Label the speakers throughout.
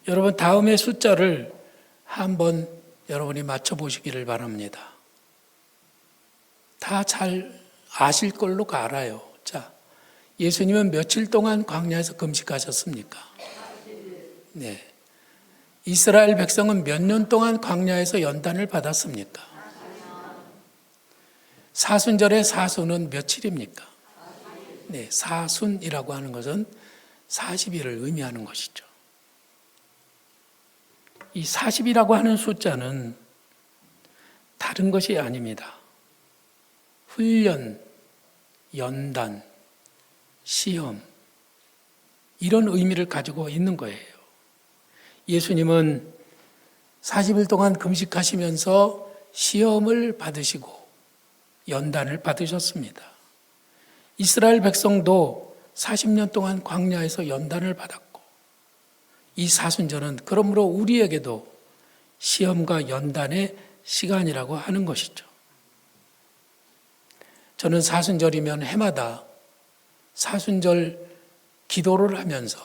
Speaker 1: 여러분 다음의 숫자를 한번 여러분이 맞춰보시기를 바랍니다. 다 잘 아실 걸로 알아요. 자, 예수님은 며칠 동안 광야에서 금식하셨습니까? 네. 이스라엘 백성은 몇 년 동안 광야에서 연단을 받았습니까? 사순절의 사순은 며칠입니까? 네, 사순이라고 하는 것은 40일을 의미하는 것이죠. 이 40이라고 하는 숫자는 다른 것이 아닙니다. 훈련, 연단, 시험, 이런 의미를 가지고 있는 거예요. 예수님은 40일 동안 금식하시면서 시험을 받으시고 연단을 받으셨습니다. 이스라엘 백성도 40년 동안 광야에서 연단을 받았고, 이 사순절은 그러므로 우리에게도 시험과 연단의 시간이라고 하는 것이죠. 저는 사순절이면 해마다 사순절 기도를 하면서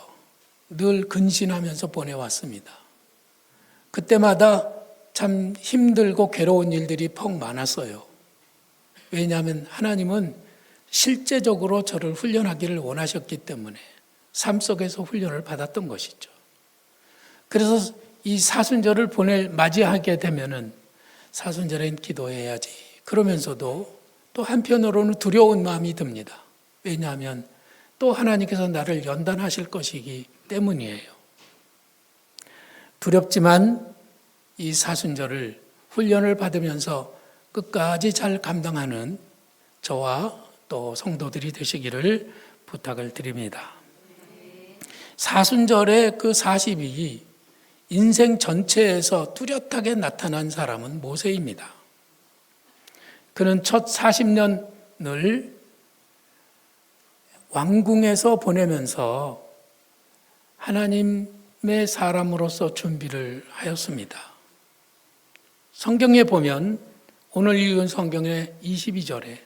Speaker 1: 늘 근신하면서 보내왔습니다. 그때마다 참 힘들고 괴로운 일들이 퍽 많았어요. 왜냐하면 하나님은 실제적으로 저를 훈련하기를 원하셨기 때문에 삶 속에서 훈련을 받았던 것이죠. 그래서 이 사순절을 맞이하게 되면은 사순절엔 기도해야지. 그러면서도 또 한편으로는 두려운 마음이 듭니다. 왜냐하면 또 하나님께서 나를 연단하실 것이기 때문이에요. 두렵지만 이 사순절을 훈련을 받으면서 끝까지 잘 감당하는 저와 또 성도들이 되시기를 부탁을 드립니다. 사순절의 그 40이 인생 전체에서 뚜렷하게 나타난 사람은 모세입니다. 그는 첫 40년을 왕궁에서 보내면서 하나님의 사람으로서 준비를 하였습니다. 성경에 보면 오늘 읽은 성경의 22절에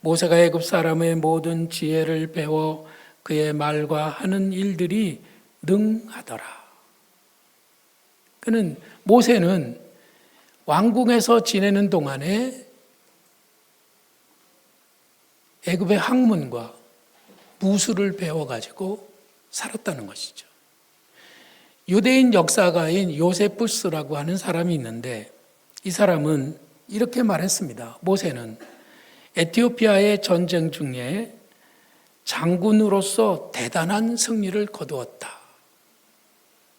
Speaker 1: 모세가 애굽 사람의 모든 지혜를 배워 그의 말과 하는 일들이 능하더라. 그는 모세는 왕궁에서 지내는 동안에 애굽의 학문과 무술을 배워가지고 살았다는 것이죠. 유대인 역사가인 요세푸스라고 하는 사람이 있는데 이 사람은 이렇게 말했습니다. 모세는 에티오피아의 전쟁 중에 장군으로서 대단한 승리를 거두었다.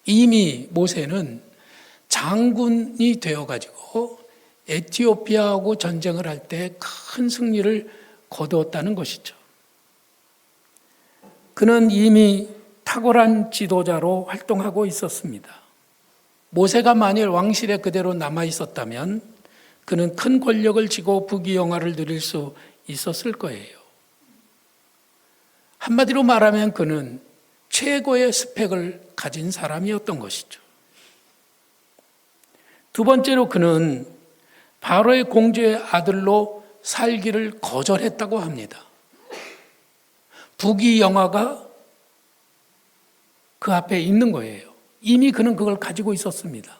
Speaker 1: 이미 모세는 장군이 되어가지고 에티오피아하고 전쟁을 할 때 큰 승리를 거두었다는 것이죠. 그는 이미 탁월한 지도자로 활동하고 있었습니다. 모세가 만일 왕실에 그대로 남아 있었다면 그는 큰 권력을 쥐고 부귀영화를 누릴 수 있었을 거예요. 한마디로 말하면 그는 최고의 스펙을 가진 사람이었던 것이죠. 두 번째로 그는 바로의 공주의 아들로 살기를 거절했다고 합니다. 부귀영화가 그 앞에 있는 거예요. 이미 그는 그걸 가지고 있었습니다.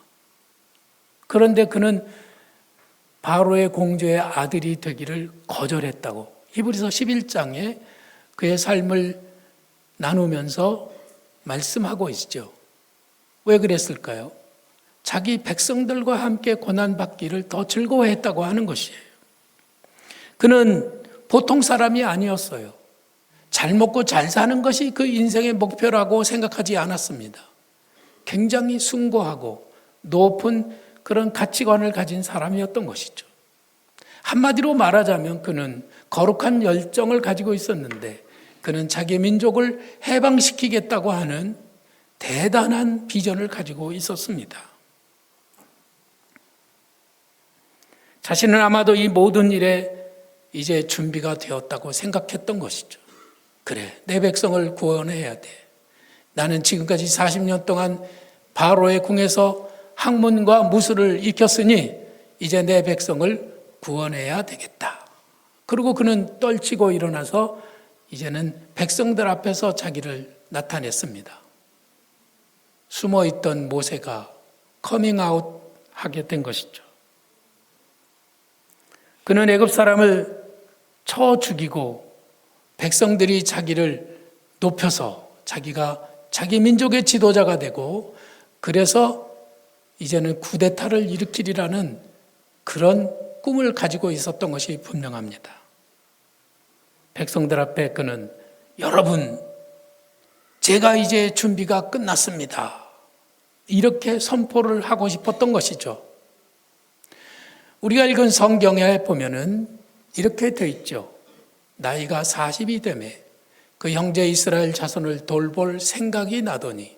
Speaker 1: 그런데 그는 바로의 공주의 아들이 되기를 거절했다고 히브리서 11장에 그의 삶을 나누면서 말씀하고 있죠. 왜 그랬을까요? 자기 백성들과 함께 고난받기를 더 즐거워했다고 하는 것이에요. 그는 보통 사람이 아니었어요. 잘 먹고 잘 사는 것이 그 인생의 목표라고 생각하지 않았습니다. 굉장히 숭고하고 높은 그런 가치관을 가진 사람이었던 것이죠. 한마디로 말하자면 그는 거룩한 열정을 가지고 있었는데 그는 자기 민족을 해방시키겠다고 하는 대단한 비전을 가지고 있었습니다. 자신은 아마도 이 모든 일에 이제 준비가 되었다고 생각했던 것이죠. 그래, 내 백성을 구원해야 돼. 나는 지금까지 40년 동안 바로의 궁에서 학문과 무술을 익혔으니 이제 내 백성을 구원해야 되겠다. 그리고 그는 떨치고 일어나서 이제는 백성들 앞에서 자기를 나타냈습니다. 숨어있던 모세가 커밍아웃 하게 된 것이죠. 그는 애굽 사람을 쳐 죽이고 백성들이 자기를 높여서 자기가 자기 민족의 지도자가 되고, 그래서 이제는 쿠데타를 일으키리라는 그런 꿈을 가지고 있었던 것이 분명합니다. 백성들 앞에 그는 여러분, 제가 이제 준비가 끝났습니다, 이렇게 선포를 하고 싶었던 것이죠. 우리가 읽은 성경에 보면은 이렇게 되어 있죠. 나이가 40이 되매 그 형제 이스라엘 자손을 돌볼 생각이 나더니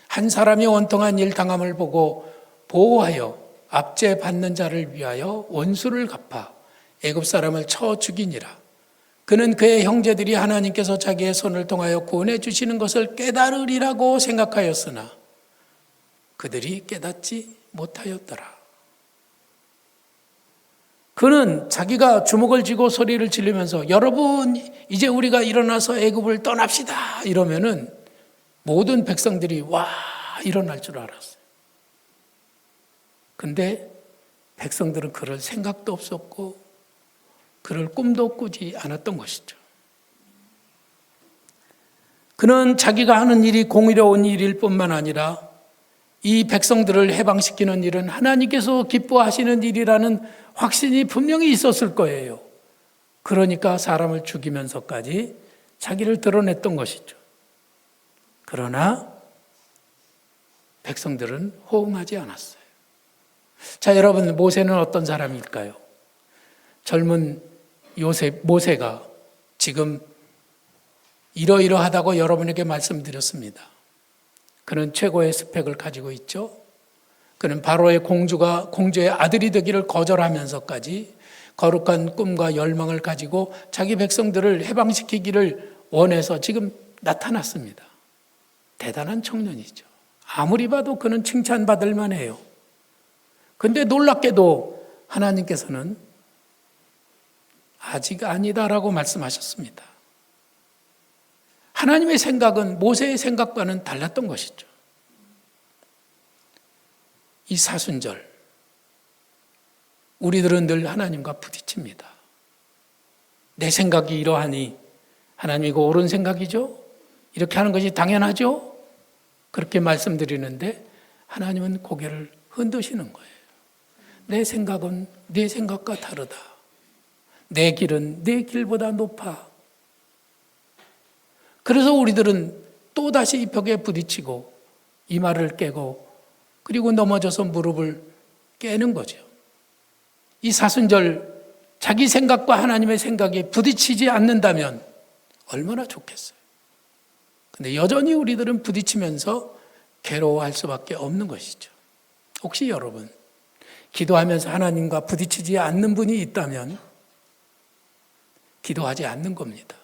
Speaker 1: 한 사람이 원통한 일 당함을 보고 보호하여 압제 받는 자를 위하여 원수를 갚아 애굽 사람을 쳐 죽이니라. 그는 그의 형제들이 하나님께서 자기의 손을 통하여 구원해 주시는 것을 깨달으리라고 생각하였으나 그들이 깨닫지 못하였더라. 그는 자기가 주먹을 쥐고 소리를 지르면서 여러분, 이제 우리가 일어나서 애굽을 떠납시다 이러면은 모든 백성들이 와 일어날 줄 알았어요. 근데 백성들은 그럴 생각도 없었고 그럴 꿈도 꾸지 않았던 것이죠. 그는 자기가 하는 일이 공의로운 일일 뿐만 아니라 이 백성들을 해방시키는 일은 하나님께서 기뻐하시는 일이라는 확신이 분명히 있었을 거예요. 그러니까 사람을 죽이면서까지 자기를 드러냈던 것이죠. 그러나 백성들은 호응하지 않았어요. 자, 여러분, 모세는 어떤 사람일까요? 젊은 모세가 지금 이러이러하다고 여러분에게 말씀드렸습니다. 그는 최고의 스펙을 가지고 있죠. 그는 바로의 공주의 아들이 되기를 거절하면서까지 거룩한 꿈과 열망을 가지고 자기 백성들을 해방시키기를 원해서 지금 나타났습니다. 대단한 청년이죠. 아무리 봐도 그는 칭찬받을 만해요. 그런데 놀랍게도 하나님께서는 아직 아니다라고 말씀하셨습니다. 하나님의 생각은 모세의 생각과는 달랐던 것이죠. 이 사순절, 우리들은 늘 하나님과 부딪힙니다. 내 생각이 이러하니 하나님 이거 옳은 생각이죠? 이렇게 하는 것이 당연하죠? 그렇게 말씀드리는데 하나님은 고개를 흔드시는 거예요. 내 생각은 네 생각과 다르다. 내 길은 네 길보다 높아. 그래서 우리들은 또다시 이 벽에 부딪히고 이마를 깨고 그리고 넘어져서 무릎을 깨는 거죠. 이 사순절 자기 생각과 하나님의 생각이 부딪히지 않는다면 얼마나 좋겠어요. 근데 여전히 우리들은 부딪히면서 괴로워할 수밖에 없는 것이죠. 혹시 여러분 기도하면서 하나님과 부딪히지 않는 분이 있다면 기도하지 않는 겁니다.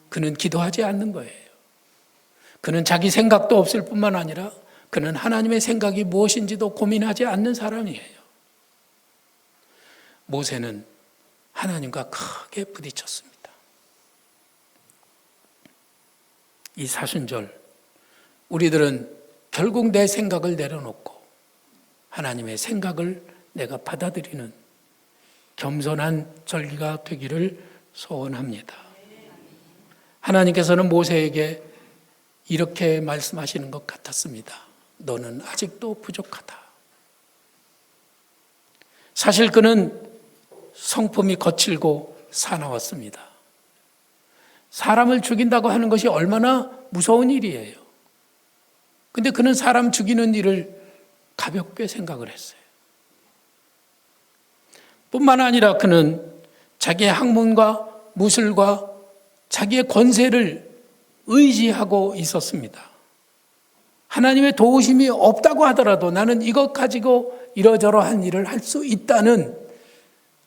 Speaker 1: 그는 기도하지 않는 거예요. 그는 자기 생각도 없을 뿐만 아니라 그는 하나님의 생각이 무엇인지도 고민하지 않는 사람이에요. 모세는 하나님과 크게 부딪혔습니다. 이 사순절 우리들은 결국 내 생각을 내려놓고 하나님의 생각을 내가 받아들이는 겸손한 절기가 되기를 소원합니다. 하나님께서는 모세에게 이렇게 말씀하시는 것 같았습니다. 너는 아직도 부족하다. 사실 그는 성품이 거칠고 사나웠습니다. 사람을 죽인다고 하는 것이 얼마나 무서운 일이에요. 근데 그는 사람 죽이는 일을 가볍게 생각을 했어요. 뿐만 아니라 그는 자기의 학문과 무술과 자기의 권세를 의지하고 있었습니다. 하나님의 도우심이 없다고 하더라도 나는 이것 가지고 이러저러한 일을 할 수 있다는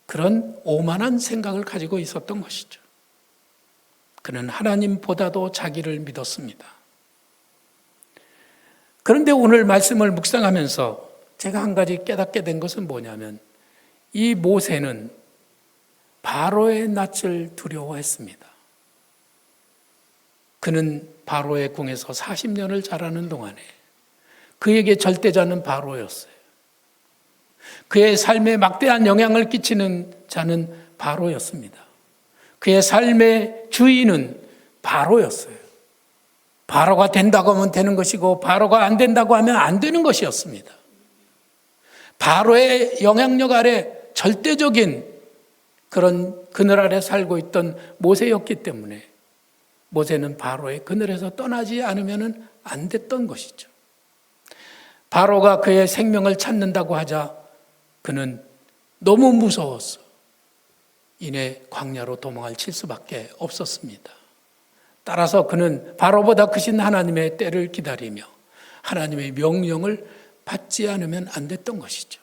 Speaker 1: 그런 오만한 생각을 가지고 있었던 것이죠. 그는 하나님보다도 자기를 믿었습니다. 그런데 오늘 말씀을 묵상하면서 제가 한 가지 깨닫게 된 것은 뭐냐면 이 모세는 바로의 낯을 두려워했습니다. 그는 바로의 궁에서 40년을 자라는 동안에 그에게 절대자는 바로였어요. 그의 삶에 막대한 영향을 끼치는 자는 바로였습니다. 그의 삶의 주인은 바로였어요. 바로가 된다고 하면 되는 것이고 바로가 안 된다고 하면 안 되는 것이었습니다. 바로의 영향력 아래 절대적인 그런 그늘 아래 살고 있던 모세였기 때문에 모세는 바로의 그늘에서 떠나지 않으면 안 됐던 것이죠. 바로가 그의 생명을 찾는다고 하자 그는 너무 무서웠어. 이내 광야로 도망을 칠 수밖에 없었습니다. 따라서 그는 바로보다 크신 하나님의 때를 기다리며 하나님의 명령을 받지 않으면 안 됐던 것이죠.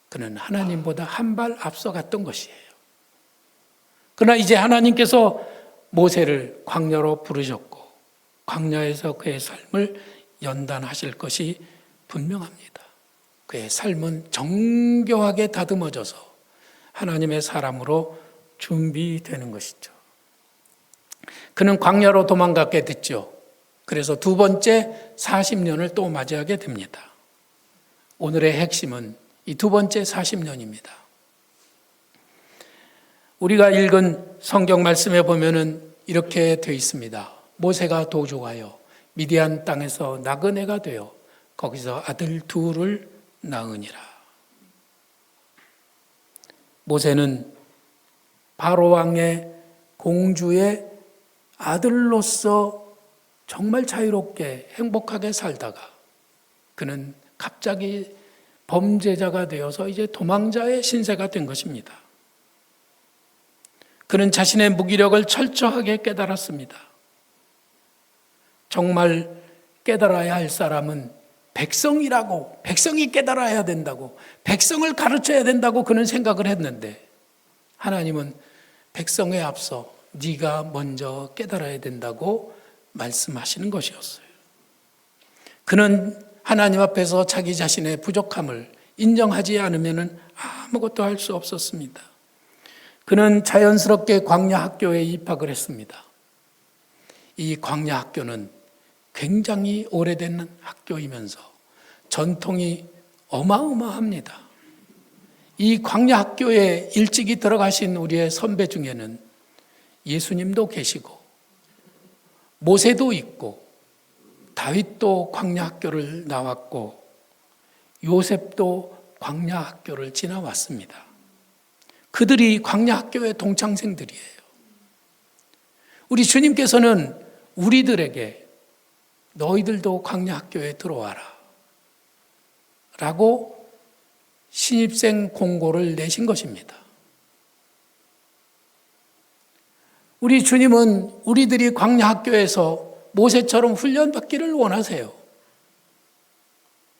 Speaker 1: 그는 하나님보다 한 발 앞서갔던 것이에요. 그러나 이제 하나님께서 모세를 광야로 부르셨고 광야에서 그의 삶을 연단하실 것이 분명합니다. 그의 삶은 정교하게 다듬어져서 하나님의 사람으로 준비되는 것이죠. 그는 광야로 도망가게 됐죠. 그래서 두 번째 40년을 또 맞이하게 됩니다. 오늘의 핵심은 이 두 번째 40년입니다. 우리가 읽은 성경 말씀에 보면은 이렇게 되어 있습니다. 모세가 도주하여 미디안 땅에서 나그네가 되어 거기서 아들 둘을 낳으니라. 모세는 바로 왕의 공주의 아들로서 정말 자유롭게 행복하게 살다가 그는 갑자기 범죄자가 되어서 이제 도망자의 신세가 된 것입니다. 그는 자신의 무기력을 철저하게 깨달았습니다. 정말 깨달아야 할 사람은 백성이라고, 백성이 깨달아야 된다고, 백성을 가르쳐야 된다고 그는 생각을 했는데 하나님은 백성에 앞서 네가 먼저 깨달아야 된다고 말씀하시는 것이었어요. 그는 하나님 앞에서 자기 자신의 부족함을 인정하지 않으면 아무것도 할 수 없었습니다. 그는 자연스럽게 광야 학교에 입학을 했습니다. 이 광야 학교는 굉장히 오래된 학교이면서 전통이 어마어마합니다. 이 광야 학교에 일찍이 들어가신 우리의 선배 중에는 예수님도 계시고 모세도 있고 다윗도 광야 학교를 나왔고 요셉도 광야 학교를 지나왔습니다. 그들이 광야 학교의 동창생들이에요. 우리 주님께서는 우리들에게 너희들도 광야 학교에 들어와라 라고 신입생 공고를 내신 것입니다. 우리 주님은 우리들이 광야 학교에서 모세처럼 훈련받기를 원하세요.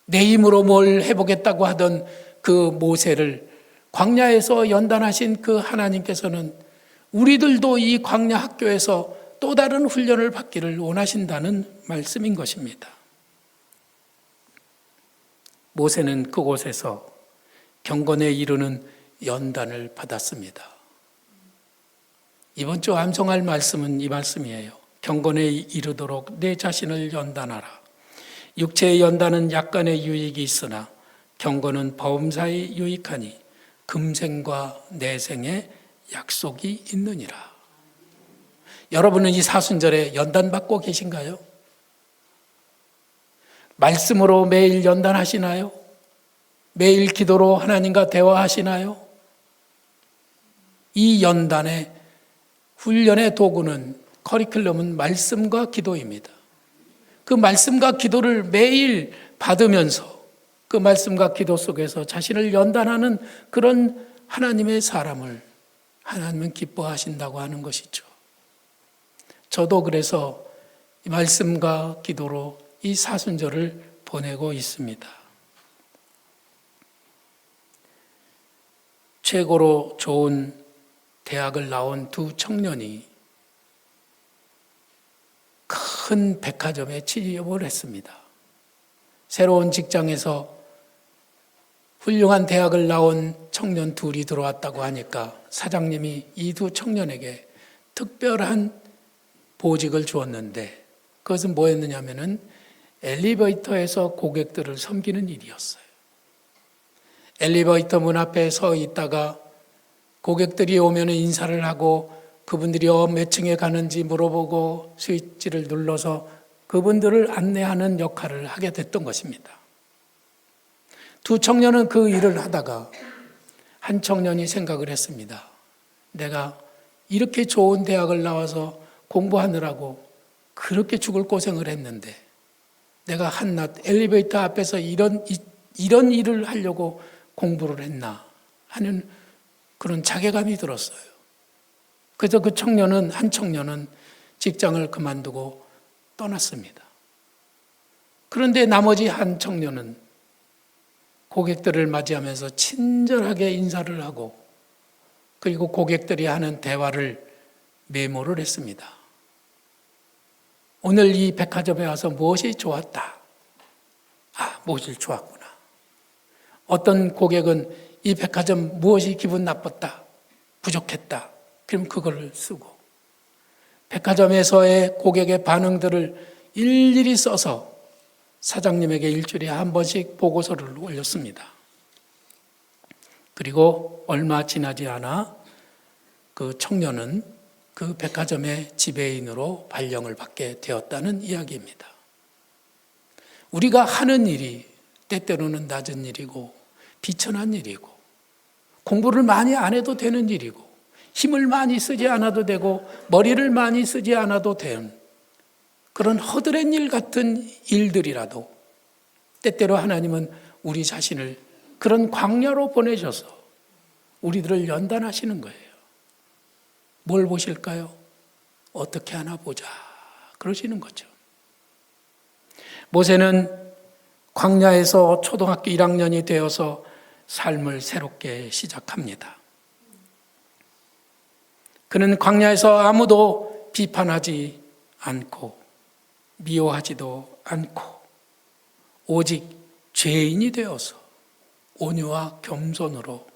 Speaker 1: 내 힘으로 뭘 해보겠다고 하던 그 모세를 광야에서 연단하신 그 하나님께서는 우리들도 이 광야 학교에서 또 다른 훈련을 받기를 원하신다는 말씀인 것입니다. 모세는 그곳에서 경건에 이르는 연단을 받았습니다. 이번 주 암송할 말씀은 이 말씀이에요. 경건에 이르도록 내 자신을 연단하라. 육체의 연단은 약간의 유익이 있으나 경건은 범사에 유익하니 금생과 내생에 약속이 있느니라. 여러분은 이 사순절에 연단받고 계신가요? 말씀으로 매일 연단하시나요? 매일 기도로 하나님과 대화하시나요? 이 연단의 훈련의 도구는 커리큘럼은 말씀과 기도입니다. 그 말씀과 기도를 매일 받으면서 그 말씀과 기도 속에서 자신을 연단하는 그런 하나님의 사람을 하나님은 기뻐하신다고 하는 것이죠. 저도 그래서 이 말씀과 기도로 이 사순절을 보내고 있습니다. 최고로 좋은 대학을 나온 두 청년이 큰 백화점에 취업을 했습니다. 새로운 직장에서 훌륭한 대학을 나온 청년 둘이 들어왔다고 하니까 사장님이 이 두 청년에게 특별한 보직을 주었는데 그것은 뭐였느냐면은 엘리베이터에서 고객들을 섬기는 일이었어요. 엘리베이터 문 앞에 서 있다가 고객들이 오면 인사를 하고 그분들이 몇 층에 가는지 물어보고 스위치를 눌러서 그분들을 안내하는 역할을 하게 됐던 것입니다. 두 청년은 그 일을 하다가 한 청년이 생각을 했습니다. 내가 이렇게 좋은 대학을 나와서 공부하느라고 그렇게 죽을 고생을 했는데 내가 한낱 엘리베이터 앞에서 이런 일을 하려고 공부를 했나 하는 그런 자괴감이 들었어요. 그래서 한 청년은 직장을 그만두고 떠났습니다. 그런데 나머지 한 청년은 고객들을 맞이하면서 친절하게 인사를 하고 그리고 고객들이 하는 대화를 메모를 했습니다. 오늘 이 백화점에 와서 무엇이 좋았다. 무엇이 좋았구나. 어떤 고객은 이 백화점 무엇이 기분 나빴다. 부족했다. 그럼 그걸 쓰고 백화점에서의 고객의 반응들을 일일이 써서 사장님에게 일주일에 한 번씩 보고서를 올렸습니다. 그리고 얼마 지나지 않아 그 청년은 그 백화점의 지배인으로 발령을 받게 되었다는 이야기입니다. 우리가 하는 일이 때때로는 낮은 일이고 비천한 일이고 공부를 많이 안 해도 되는 일이고 힘을 많이 쓰지 않아도 되고 머리를 많이 쓰지 않아도 되는 그런 허드렛 일 같은 일들이라도 때때로 하나님은 우리 자신을 그런 광야로 보내셔서 우리들을 연단하시는 거예요. 뭘 보실까요? 어떻게 하나 보자 그러시는 거죠. 모세는 광야에서 초등학교 1학년이 되어서 삶을 새롭게 시작합니다. 그는 광야에서 아무도 비판하지 않고 미워하지도 않고 오직 죄인이 되어서 온유와 겸손으로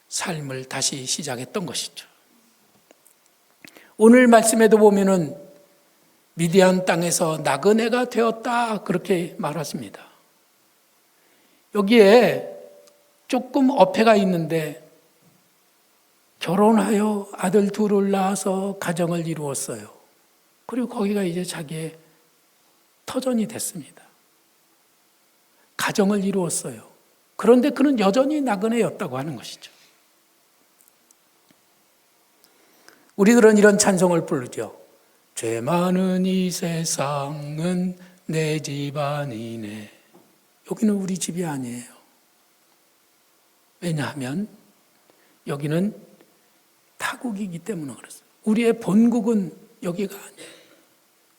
Speaker 1: 삶을 다시 시작했던 것이죠. 오늘 말씀에도 보면은 미디안 땅에서 나그네가 되었다 그렇게 말하십니다. 여기에 조금 어폐가 있는데 결혼하여 아들 둘을 낳아서 가정을 이루었어요. 그리고 거기가 이제 자기의 터전이 됐습니다. 가정을 이루었어요. 그런데 그는 여전히 나그네였다고 하는 것이죠. 우리들은 이런 찬송을 부르죠. 죄 많은 이 세상은 내 집 아니네. 여기는 우리 집이 아니에요. 왜냐하면 여기는 타국이기 때문에 그렇습니다. 우리의 본국은 여기가 아니에요.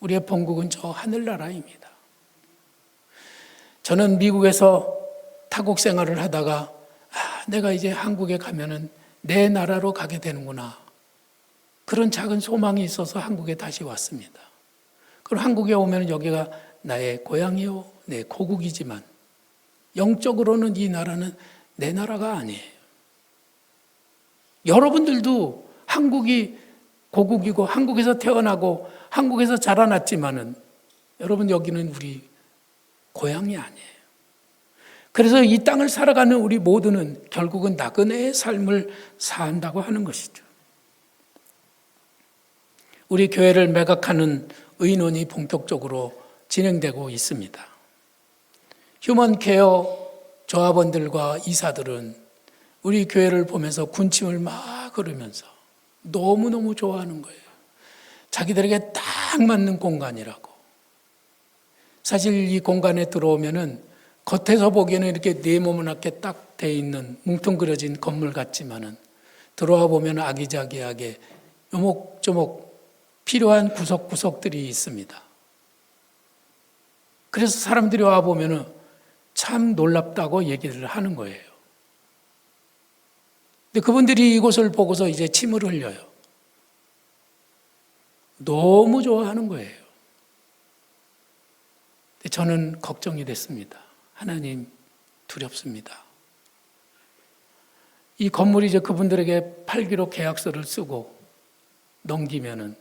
Speaker 1: 우리의 본국은 저 하늘나라입니다. 저는 미국에서 타국 생활을 하다가 내가 이제 한국에 가면은 내 나라로 가게 되는구나. 그런 작은 소망이 있어서 한국에 다시 왔습니다. 그럼 한국에 오면 여기가 나의 고향이요, 내 고국이지만 영적으로는 이 나라는 내 나라가 아니에요. 여러분들도 한국이 고국이고 한국에서 태어나고 한국에서 자라났지만은 여러분 여기는 우리 고향이 아니에요. 그래서 이 땅을 살아가는 우리 모두는 결국은 나그네의 삶을 산다고 하는 것이죠. 우리 교회를 매각하는 의논이 본격적으로 진행되고 있습니다. 휴먼케어 조합원들과 이사들은 우리 교회를 보면서 군침을 막 흐르면서 너무너무 좋아하는 거예요. 자기들에게 딱 맞는 공간이라고. 사실 이 공간에 들어오면은 겉에서 보기에는 이렇게 네모나게 딱 돼 있는 뭉뚱그려진 건물 같지만은 들어와 보면 아기자기하게 요목조목 필요한 구석구석들이 있습니다. 그래서 사람들이 와 보면은 참 놀랍다고 얘기를 하는 거예요. 근데 그분들이 이곳을 보고서 이제 침을 흘려요. 너무 좋아하는 거예요. 근데 저는 걱정이 됐습니다. 하나님, 두렵습니다. 이 건물이 이제 그분들에게 팔기로 계약서를 쓰고 넘기면은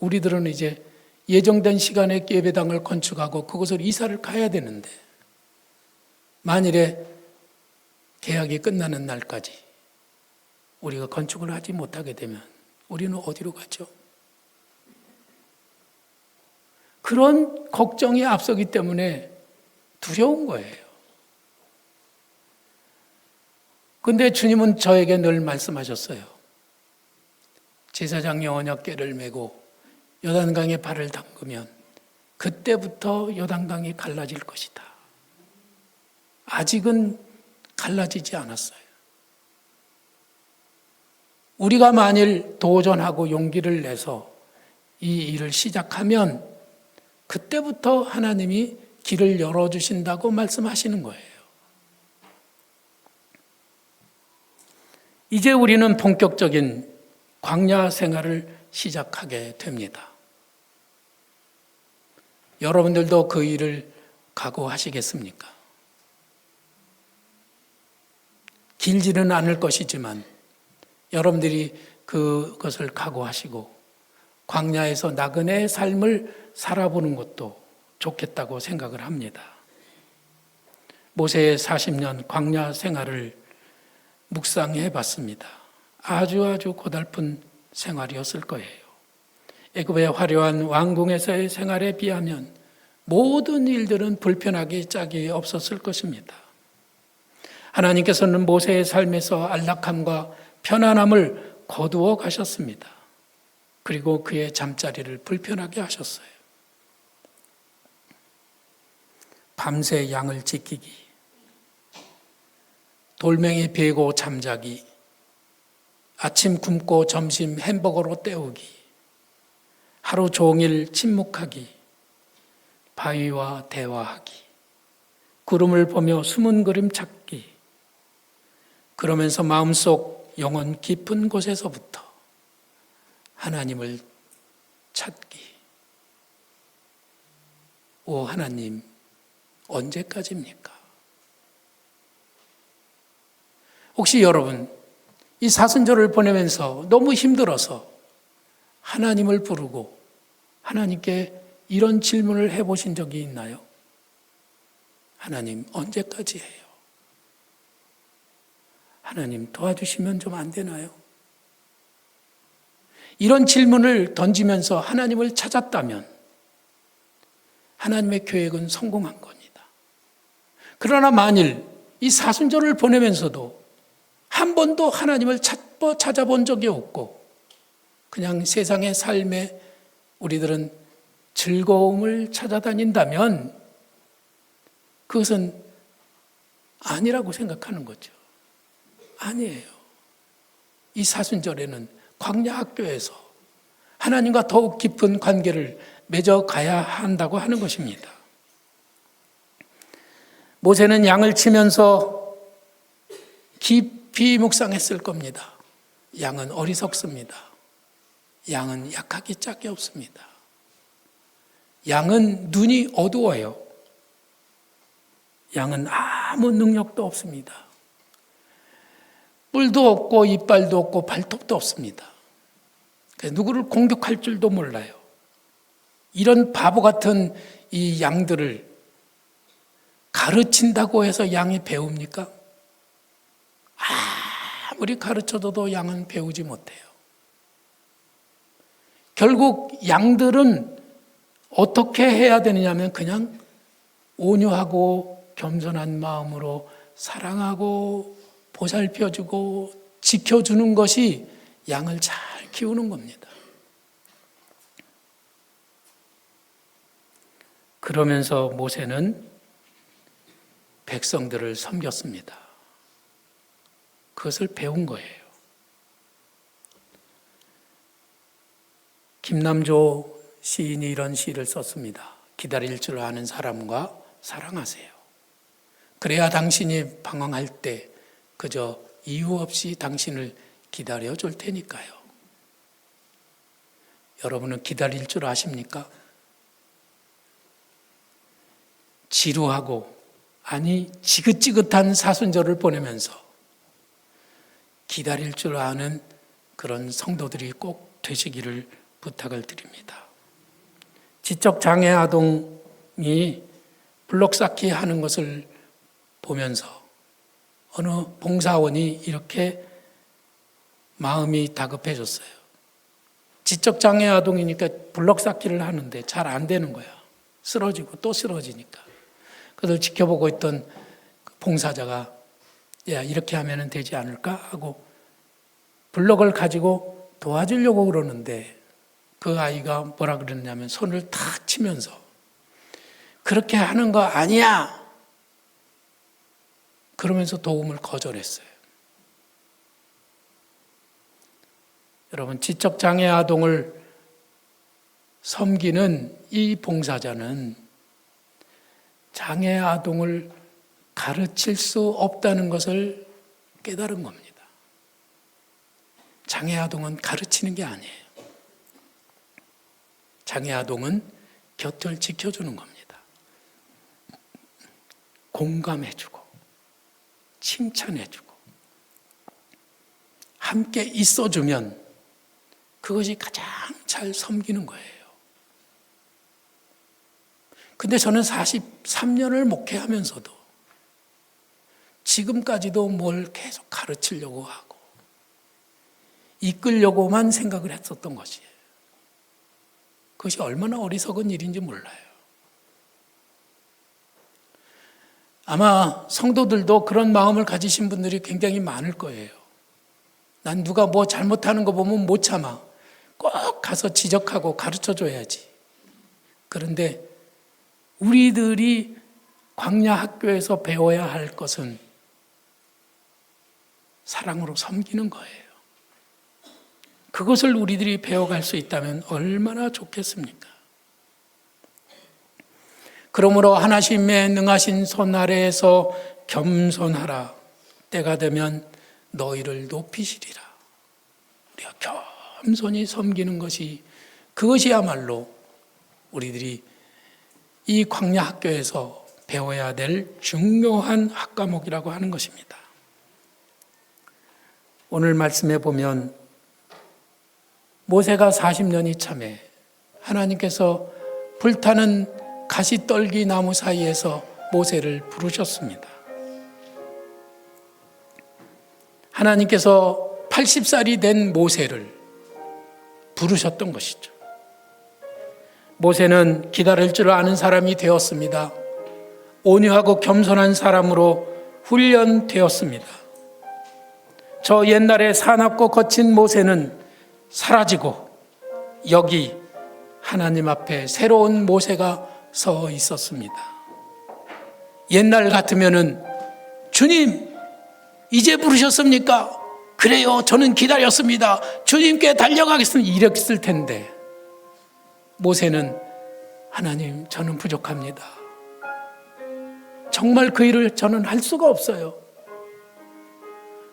Speaker 1: 우리들은 이제 예정된 시간에 예배당을 건축하고 그곳을 이사를 가야 되는데 만일에 계약이 끝나는 날까지 우리가 건축을 하지 못하게 되면 우리는 어디로 가죠? 그런 걱정이 앞서기 때문에 두려운 거예요. 근데 주님은 저에게 늘 말씀하셨어요. 제사장 언약궤를 메고 요단강에 발을 담그면 그때부터 요단강이 갈라질 것이다. 아직은 갈라지지 않았어요. 우리가 만일 도전하고 용기를 내서 이 일을 시작하면 그때부터 하나님이 길을 열어주신다고 말씀하시는 거예요. 이제 우리는 본격적인 광야 생활을 시작하게 됩니다. 여러분들도 그 일을 각오하시겠습니까? 길지는 않을 것이지만 여러분들이 그것을 각오하시고 광야에서 나그네의 삶을 살아보는 것도 좋겠다고 생각을 합니다. 모세의 40년 광야 생활을 묵상해 봤습니다. 아주 고달픈 생활이었을 거예요. 애굽의 화려한 왕궁에서의 생활에 비하면 모든 일들은 불편하기 짝이 없었을 것입니다. 하나님께서는 모세의 삶에서 안락함과 편안함을 거두어 가셨습니다. 그리고 그의 잠자리를 불편하게 하셨어요. 밤새 양을 지키기, 돌멩이 베고 잠자기, 아침 굶고 점심 햄버거로 때우기, 하루 종일 침묵하기, 바위와 대화하기, 구름을 보며 숨은 그림 찾기, 그러면서 마음속 영혼 깊은 곳에서부터 하나님을 찾기. 오 하나님, 언제까지입니까? 혹시 여러분 이 사순절을 보내면서 너무 힘들어서 하나님을 부르고 하나님께 이런 질문을 해보신 적이 있나요? 하나님, 언제까지 해요? 하나님, 도와주시면 좀 안 되나요? 이런 질문을 던지면서 하나님을 찾았다면 하나님의 계획은 성공한 겁니다. 그러나 만일 이 사순절을 보내면서도 한 번도 하나님을 찾아본 적이 없고 그냥 세상의 삶에 우리들은 즐거움을 찾아다닌다면 그것은 아니라고 생각하는 거죠. 아니에요. 이 사순절에는 광야 학교에서 하나님과 더욱 깊은 관계를 맺어가야 한다고 하는 것입니다. 모세는 양을 치면서 깊이 묵상했을 겁니다. 양은 어리석습니다. 양은 약하기 짝이 없습니다. 양은 눈이 어두워요. 양은 아무 능력도 없습니다. 뿔도 없고 이빨도 없고 발톱도 없습니다. 누구를 공격할 줄도 몰라요. 이런 바보 같은 이 양들을 가르친다고 해서 양이 배웁니까? 아무리 가르쳐도 양은 배우지 못해요. 결국 양들은 어떻게 해야 되느냐면 그냥 온유하고 겸손한 마음으로 사랑하고 보살펴주고 지켜주는 것이 양을 잘 키우는 겁니다. 그러면서 모세는 백성들을 섬겼습니다. 그것을 배운 거예요. 김남조 시인이 이런 시를 썼습니다. 기다릴 줄 아는 사람과 사랑하세요. 그래야 당신이 방황할 때 그저 이유 없이 당신을 기다려 줄 테니까요. 여러분은 기다릴 줄 아십니까? 지루하고 아니 지긋지긋한 사순절을 보내면서 기다릴 줄 아는 그런 성도들이 꼭 되시기를 부탁을 드립니다. 지적장애 아동이 블록 쌓기 하는 것을 보면서 어느 봉사원이 이렇게 마음이 다급해졌어요. 지적장애 아동이니까 블록 쌓기를 하는데 잘 안 되는 거야. 쓰러지고 또 쓰러지니까. 그걸 지켜보고 있던 봉사자가 야, 이렇게 하면 되지 않을까 하고 블록을 가지고 도와주려고 그러는데 그 아이가 뭐라 그랬냐면 손을 탁 치면서 그렇게 하는 거 아니야. 그러면서 도움을 거절했어요. 여러분, 지적장애 아동을 섬기는 이 봉사자는 장애 아동을 가르칠 수 없다는 것을 깨달은 겁니다. 장애 아동은 가르치는 게 아니에요. 장애 아동은 곁을 지켜주는 겁니다. 공감해주고, 칭찬해주고, 함께 있어주면 그것이 가장 잘 섬기는 거예요. 근데 저는 43년을 목회하면서도 지금까지도 뭘 계속 가르치려고 하고 이끌려고만 생각을 했었던 것이에요. 그것이 얼마나 어리석은 일인지 몰라요. 아마 성도들도 그런 마음을 가지신 분들이 굉장히 많을 거예요. 난 누가 뭐 잘못하는 거 보면 못 참아. 꼭 가서 지적하고 가르쳐줘야지. 그런데 우리들이 광야 학교에서 배워야 할 것은 사랑으로 섬기는 거예요. 그것을 우리들이 배워갈 수 있다면 얼마나 좋겠습니까? 그러므로 하나님의 능하신 손 아래에서 겸손하라. 때가 되면 너희를 높이시리라. 우리가 겸손히 섬기는 것이 그것이야말로 우리들이 이 광야 학교에서 배워야 될 중요한 학과목이라고 하는 것입니다. 오늘 말씀에 보면 모세가 40년이 참에 하나님께서 불타는 가시떨기 나무 사이에서 모세를 부르셨습니다. 하나님께서 80살이 된 모세를 부르셨던 것이죠. 모세는 기다릴 줄 아는 사람이 되었습니다. 온유하고 겸손한 사람으로 훈련되었습니다. 저 옛날에 사납고 거친 모세는 사라지고 여기 하나님 앞에 새로운 모세가 서 있었습니다. 옛날 같으면은 주님 이제 부르셨습니까? 그래요, 저는 기다렸습니다. 주님께 달려가겠습니다. 이랬을 텐데 모세는 하나님 저는 부족합니다. 정말 그 일을 저는 할 수가 없어요.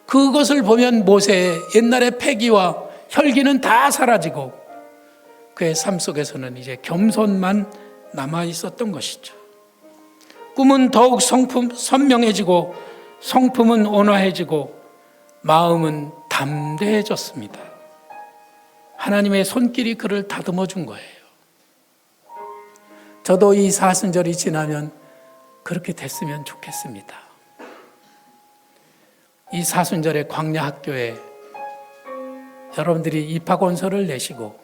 Speaker 1: 그것을 보면 모세의 옛날의 패기와 혈기는 다 사라지고 그의 삶 속에서는 이제 겸손만 남아 있었던 것이죠. 꿈은 더욱 선명해지고 성품은 온화해지고 마음은 담대해졌습니다. 하나님의 손길이 그를 다듬어 준 거예요. 저도 이 사순절이 지나면 그렇게 됐으면 좋겠습니다. 이 사순절의 광야 학교에 여러분들이 입학원서를 내시고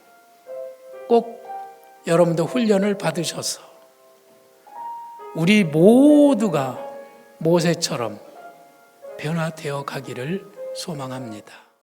Speaker 1: 꼭 여러분도 훈련을 받으셔서 우리 모두가 모세처럼 변화되어 가기를 소망합니다.